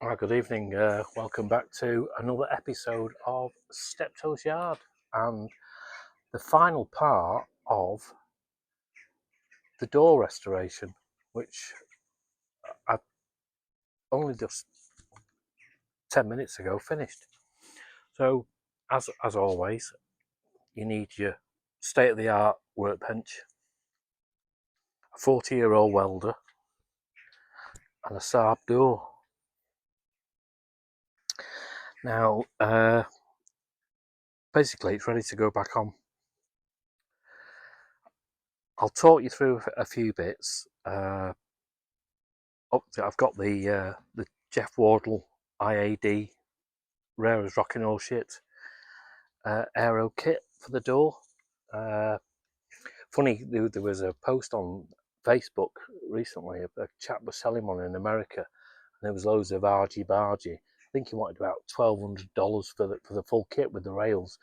Well, good evening. Welcome back to another episode of Steptoe's Yard and the final part of the door restoration, which I only just 10 minutes ago finished. So, as always, you need your state-of-the-art workbench, a 40-year-old welder, and a Saab door. Now, basically, it's ready to go back on. I'll talk you through a few bits. I've got the Jeff Wardle IAD rare as rocking all shit Aero kit for the door. Funny, there was a post on Facebook recently. A chap was selling one in America, and there was loads of argy-bargy. I think he wanted about $1,200 for the full kit with the rails,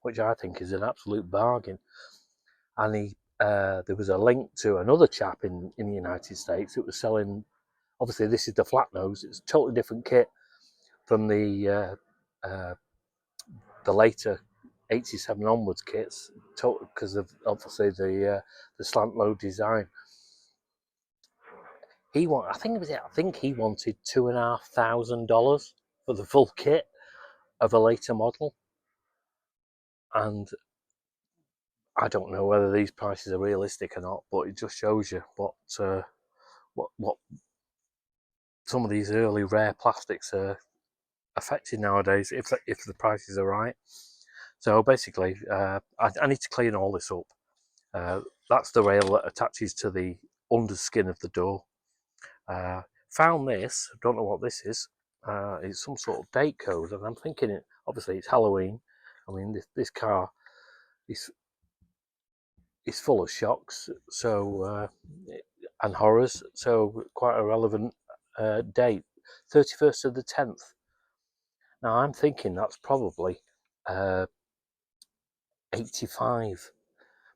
which I think is an absolute bargain. And there was a link to another chap in the United States that was selling. Obviously, this is the flat nose. It's a totally different kit from the later 87 onwards kits, because of obviously the slant load design. I think he wanted $2,500 for the full kit of a later model, and I don't know whether these prices are realistic or not, but it just shows you what some of these early rare plastics are affected nowadays if the prices are right. So basically, I need to clean all this up. That's the rail that attaches to the underskin of the door. Found this, don't know what this is. It's some sort of date code, and I'm thinking obviously it's Halloween. I mean, this car is full of shocks, so and horrors, so quite a relevant date, 31st of the 10th. Now I'm thinking that's probably 85.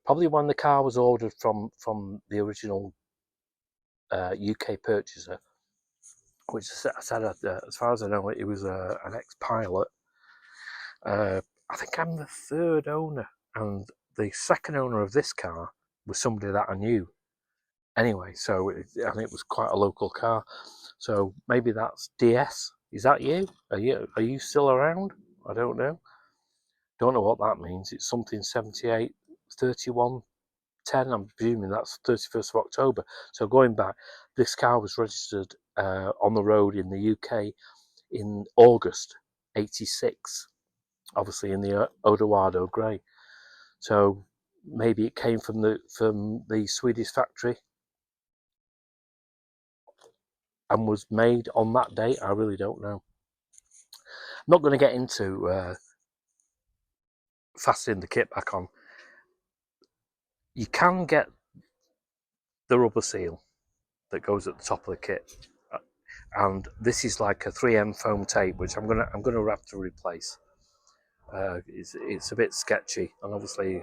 Probably when the car was ordered from the original UK purchaser, which I said, as far as I know, it was an ex-pilot. I think I'm the third owner, and the second owner of this car was somebody that I knew. Anyway, and it was quite a local car. So maybe that's DS. Is that you? Are you still around? I don't know. Don't know what that means. It's something 78 31 10. I'm presuming that's 31st of October. So going back, this car was registered on the road in the UK in August 86, obviously in the Odoardo grey. So maybe it came from the Swedish factory and was made on that date. I really don't know. I'm not going to get into fastening the kit back on. You can get the rubber seal that goes at the top of the kit, and this is like a 3M foam tape, which I'm gonna have to replace. It's a bit sketchy, and obviously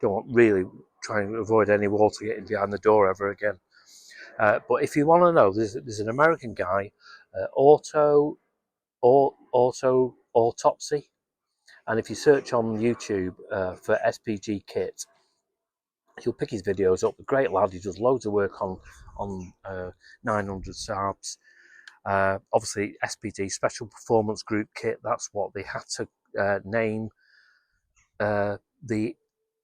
don't want really trying to avoid any water getting behind the door ever again. But if you want to know, there's an American guy, Autopsy, and if you search on YouTube for SPG kit, he'll pick his videos up. A great lad. He does loads of work on 900 Saabs. Obviously, SPG Special Performance Group kit. That's what they had to name the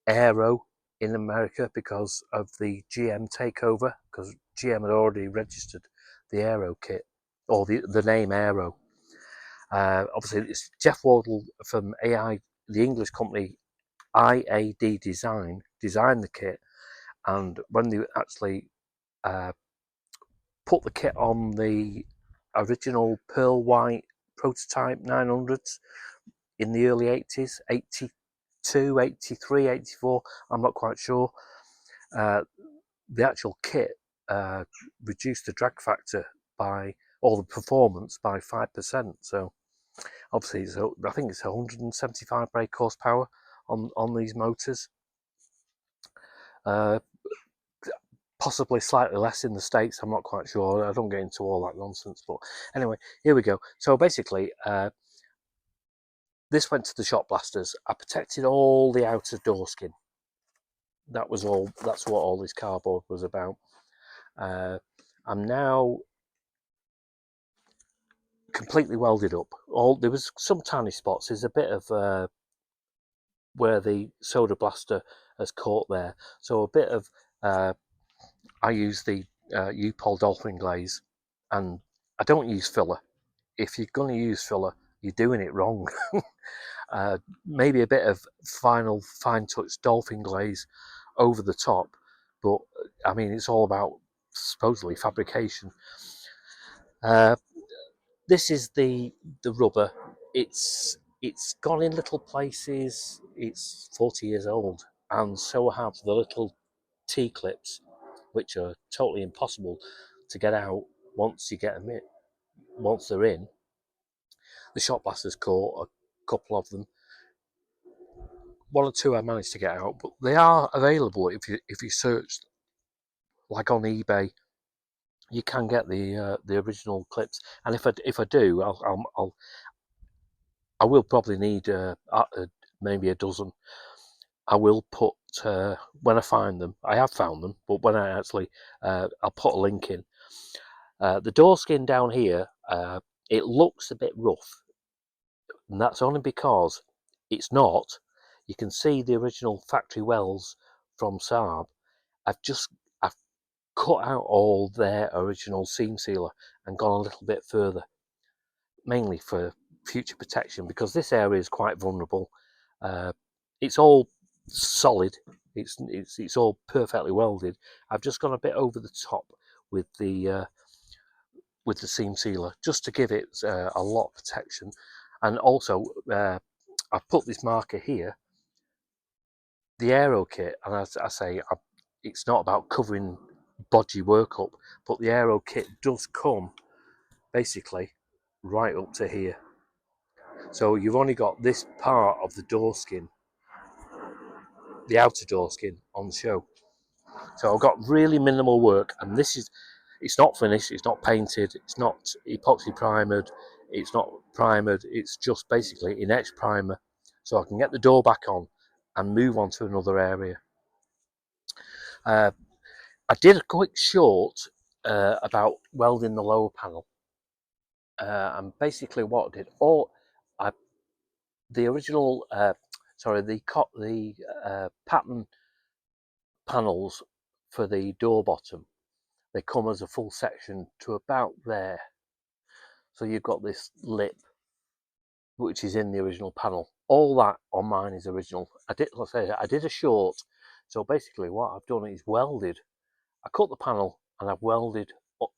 Aero in America because of the GM takeover, because GM had already registered the Aero kit, or the name Aero. Obviously, it's Jeff Wardle from AI, the English company IAD designed the kit, and when they actually put the kit on the original pearl white prototype 900s in the early 80s, 82, 83, 84, I'm not quite sure, the actual kit reduced the drag factor or the performance by 5%. So obviously, I think it's 175 brake horsepower on these motors. possibly slightly less in the States. I'm not quite sure. I don't get into all that nonsense, but anyway, here we go. So basically, this went to the shop blasters. I protected all the outer door skin. That was all. That's what all this cardboard was about. I'm now completely welded up. There was some tiny spots. There's a bit of where the soda blaster has caught there. So a bit of I use the U-Pol Dolphin Glaze, and I don't use filler. If you're going to use filler, you're doing it wrong. Maybe a bit of fine touch Dolphin Glaze over the top, but I mean it's all about supposedly fabrication. This is the rubber. It's gone in little places. It's 40 years old, and so have the little T-clips, which are totally impossible to get out once you get them in. Once they're in, the shop blasters caught a couple of them. One or two I managed to get out, but they are available if you search, like on eBay. You can get the original clips, and if I do, I will probably need maybe a dozen. I will put when I find them. I have found them, but when I actually, I'll put a link in. The door skin down here, it looks a bit rough, and that's only because it's not. You can see the original factory welds from Saab. I've cut out all their original seam sealer and gone a little bit further, mainly for future protection, because this area is quite vulnerable. It's all solid. It's all perfectly welded. I've just gone a bit over the top with the seam sealer just to give it a lot of protection, and also I've put this marker here, the Aero kit, and as I say, it's not about covering bodgy work up, but the Aero kit does come basically right up to here. So you've only got this part of the door skin, the outer door skin, on show. So I've got really minimal work, and it's not finished, it's not painted, it's not epoxy primered, it's not primered, it's just basically an etch primer, so I can get the door back on and move on to another area. I did a quick short about welding the lower panel, and basically what I did, the original, the pattern panels for the door bottom, they come as a full section to about there. So you've got this lip, which is in the original panel. All that on mine is original. I did a short. So basically what I've done is welded. I cut the panel and I've welded, I've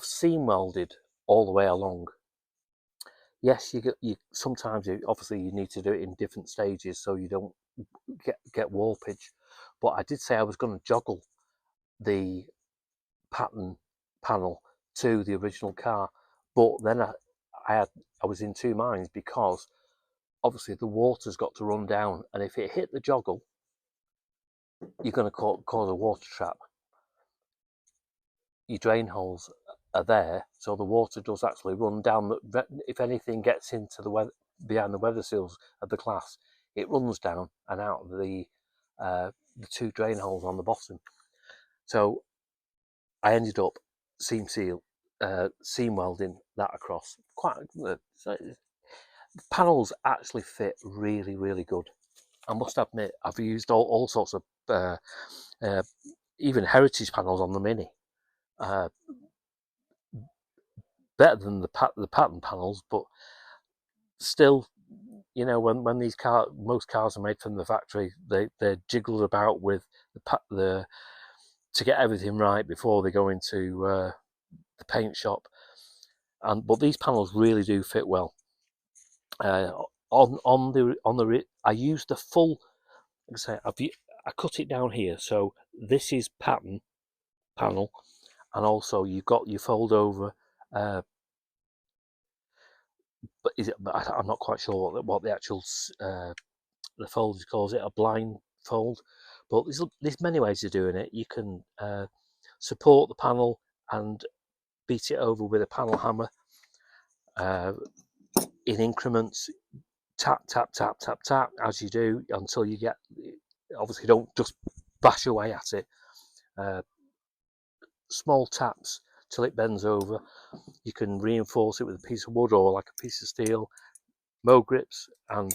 seam welded all the way along. Yes, you sometimes obviously you need to do it in different stages so you don't get warpage. But I did say I was going to joggle the pattern panel to the original car, but then I was in two minds, because obviously the water's got to run down, and if it hit the joggle, you're going to cause a water trap. Your drain holes are there, so the water does actually run down. If anything gets into behind the weather seals of the glass, it runs down and out of the two drain holes on the bottom. So I ended up seam welding that across. The panels actually fit really, really good. I must admit, I've used all sorts of even heritage panels on the Mini. Better than the pattern panels, but still, when most cars are made from the factory, they're jiggled about with the to get everything right before they go into the paint shop. But these panels really do fit well. On the I used the full. Like I say, I cut it down here, so this is pattern panel, and also you've got your fold over. But I'm not quite sure what the actual the fold is called. Is it a blind fold? But there's many ways of doing it. You can support the panel and beat it over with a panel hammer in increments. Tap, tap, tap, tap, tap, as you do until you get, obviously don't just bash away at it. Small taps till it bends over. You can reinforce it with a piece of wood or like a piece of steel, mow grips, and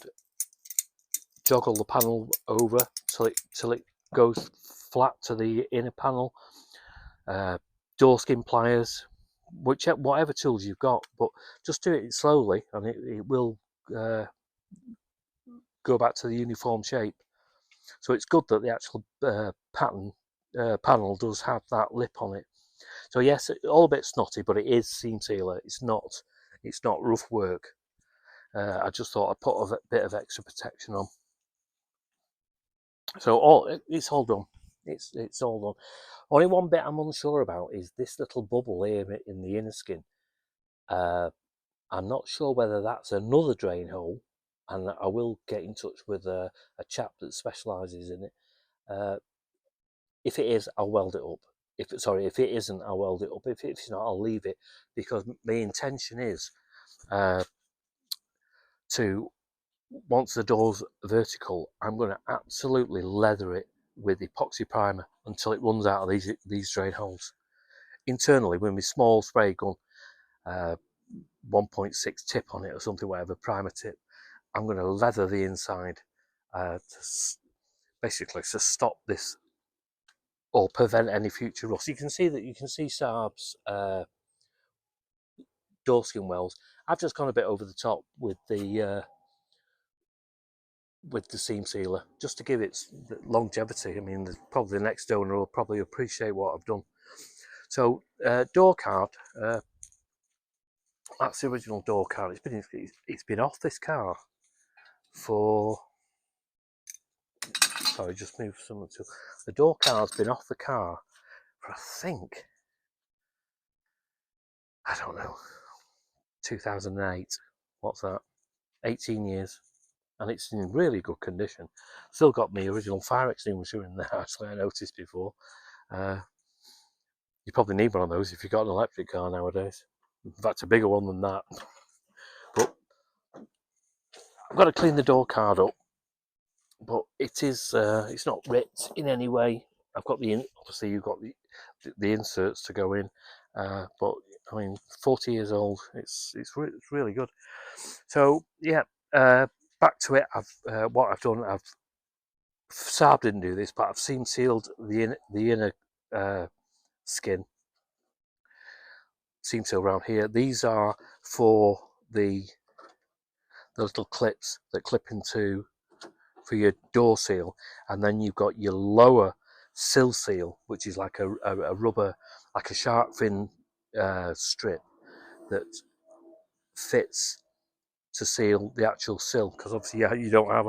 joggle the panel over till it goes flat to the inner panel. Door skin pliers, whatever tools you've got, but just do it slowly and it will go back to the uniform shape. So it's good that the actual panel does have that lip on it. So yes, all a bit snotty, but it is seam sealer. It's not rough work. I just thought I'd put a bit of extra protection on. So it's all done. It's all done. Only one bit I'm unsure about is this little bubble here in the inner skin. I'm not sure whether that's another drain hole, and I will get in touch with a chap that specialises in it. If it is, I'll weld it up. If it isn't, I'll weld it up. If it's not, I'll leave it, because my intention is to, once the door's vertical, I'm going to absolutely leather it with epoxy primer until it runs out of these drain holes. Internally, with my small spray gun, 1.6 tip on it or something, whatever, primer tip, I'm going to leather the inside basically to stop this or prevent any future rust. You can see Saab's door skin wells. I've just gone a bit over the top with the seam sealer just to give it longevity. I mean, probably the next owner will probably appreciate what I've done. So door card, that's the original door card. It's been off this car for, sorry, just move something to, the door card's been off the car for, I think, I don't know, 2008. What's that? 18 years. And it's in really good condition. Still got my original fire extinguisher in there, actually, I noticed before. You probably need one of those if you've got an electric car nowadays. In fact, a bigger one than that. But I've got to clean the door card up. But it's not ripped in any way. I've got obviously you've got the inserts to go in. But I mean, 40 years old. It's really good. So yeah, back to it. What I've done. Saab didn't do this, but I've seam sealed the inner skin. Seam seal around here. These are for the little clips that clip into for your door seal, and then you've got your lower sill seal, which is like a rubber, like a shark fin strip that fits to seal the actual sill. Because obviously, you don't have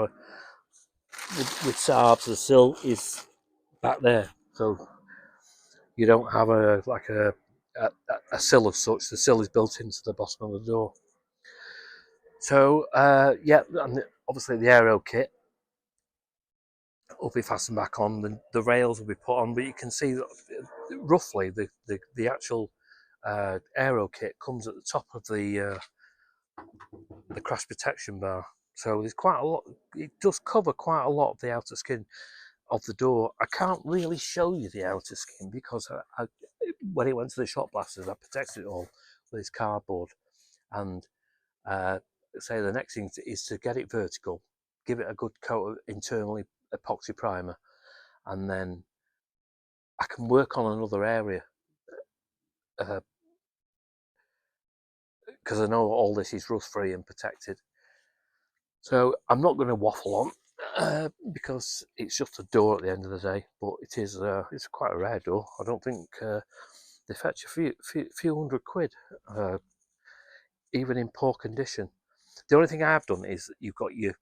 with Saabs, the sill is back there, so you don't have a sill as such. The sill is built into the bottom of the door. So yeah, and obviously the Aero kit will be fastened back on. The rails will be put on, but you can see that roughly the actual Aero kit comes at the top of the crash protection bar. So there's quite a lot. It does cover quite a lot of the outer skin of the door. I can't really show you the outer skin because when it went to the shot blasters, I protected it all with this cardboard. And say the next thing is to get it vertical, give it a good coat of internally epoxy primer, and then I can work on another area because I know all this is rust free and protected. So I'm not going to waffle on because it's just a door at the end of the day, but it's quite a rare door. I don't think they fetch a few £100, even in poor condition. The only thing I have done is you've got your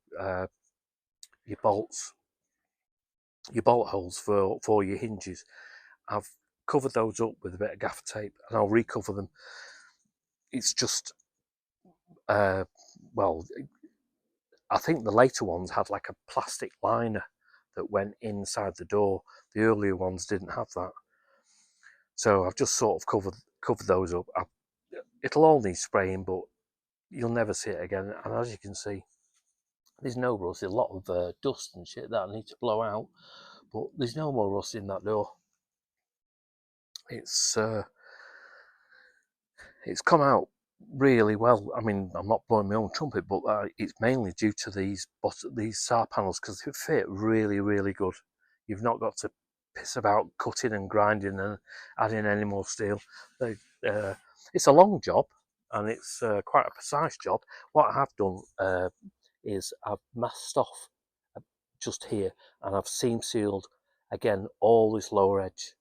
bolts, your bolt holes for your hinges. I've covered those up with a bit of gaffer tape, and I'll recover them. It's just well, I think the later ones had like a plastic liner that went inside the door. The earlier ones didn't have that, so I've just sort of covered those up. It'll all need spraying, but you'll never see it again. And as you can see, there's no rust. There's a lot of dust and shit that I need to blow out, but there's no more rust in that door. It's come out really well. I mean, I'm not blowing my own trumpet, but it's mainly due to these Saab panels, because they fit really, really good. You've not got to piss about cutting and grinding and adding any more steel. It's a long job, and it's quite a precise job. What I have done is I've masked off just here, and I've seam sealed again all this lower edge,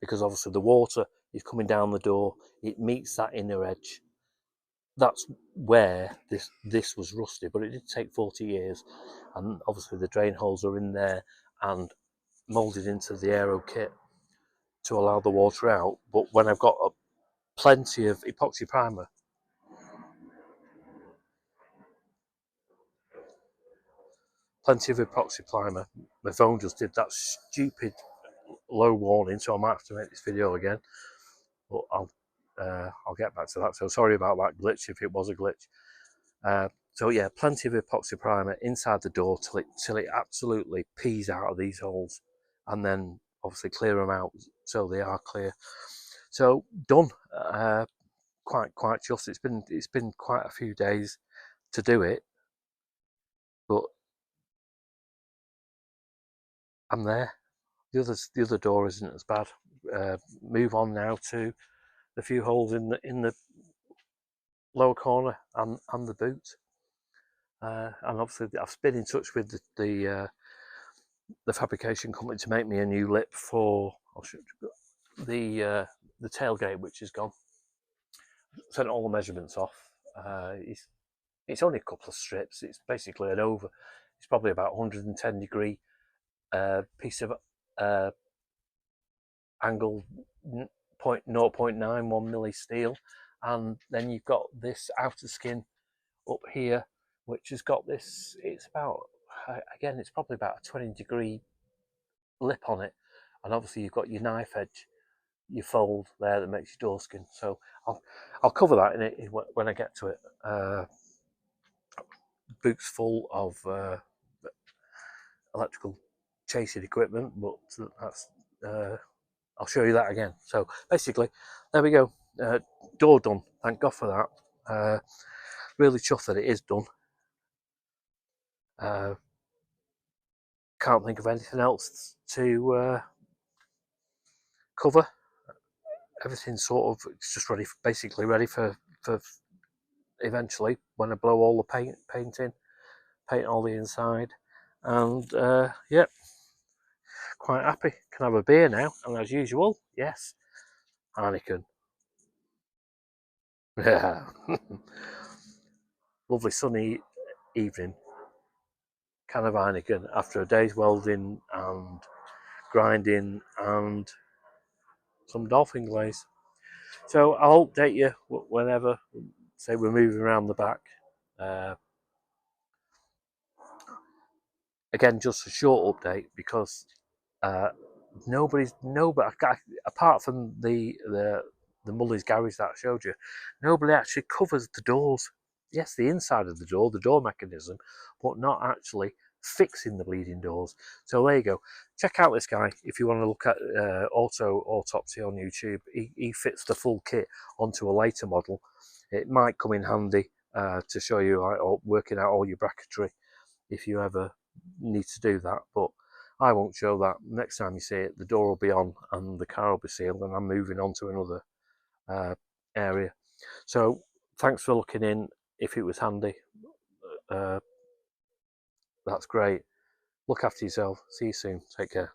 because obviously the water is coming down the door, it meets that inner edge. That's where this was rusty, but it did take 40 years, and obviously the drain holes are in there and moulded into the Aero kit to allow the water out. But when I've got plenty of epoxy primer, my phone just did that stupid low warning, so I might have to make this video again, but I'll get back to that. So sorry about that glitch if it was a glitch. So yeah, plenty of epoxy primer inside the door till it absolutely pees out of these holes, and then obviously clear them out so they are clear. So done. Quite chuffed. It's been quite a few days to do it, but I'm there. The other door isn't as bad. Move on now to the few holes in the lower corner and the boot. And obviously I've been in touch with the fabrication company to make me a new lip for the tailgate, which is gone. Sent all the measurements off. It's only a couple of strips. It's basically an over. It's probably about 110 degree piece of angled 0.91 milli steel, and then you've got this outer skin up here, which has got this. It's about, again, it's probably about a 20 degree lip on it, and obviously you've got your knife edge, your fold there that makes your door skin. So I'll cover that in it when I get to it. Boots full of electrical chasing equipment, but that's I'll show you that again. So basically, there we go. Door done. Thank God for that. Really chuffed that it is done. Can't think of anything else to cover. Everything's sort of, it's just ready, basically ready for eventually when I blow all the paint in, paint all the inside, and yeah, quite happy. Can have a beer now, and as usual, yes, Heineken. Yeah. Lovely sunny evening. Can of Heineken after a day's welding and grinding and some dolphin glaze. So I'll update you whenever. Say we're moving around the back. Again, just a short update, because nobody apart from the Mully's garage that I showed you, nobody actually covers the doors. Yes, the inside of the door mechanism, but not actually fixing the bleeding doors. So there you go. Check out this guy if you want to look at Auto Autopsy on YouTube. He fits the full kit onto a later model. It might come in handy to show you working out all your bracketry if you ever need to do that, but I won't show that. Next time you see it, the door will be on and the car will be sealed, and I'm moving on to another area. So thanks for looking in. If it was handy, that's great. Look after yourself. See you soon. Take care.